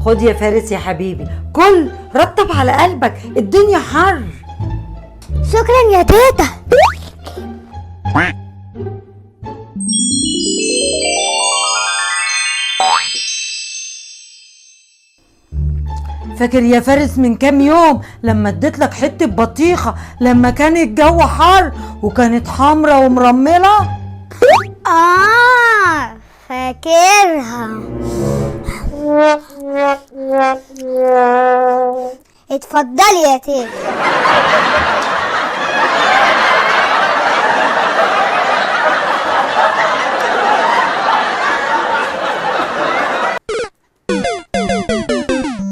خد يا فارس يا حبيبي، كل رطب على قلبك، الدنيا حر. شكرا يا تيتا. فاكر يا فارس من كام يوم لما اديت لك حته بطيخه لما كان الجو حر وكانت حمرا ومرمله؟ فاكرها. اتفضلي يا تيتا.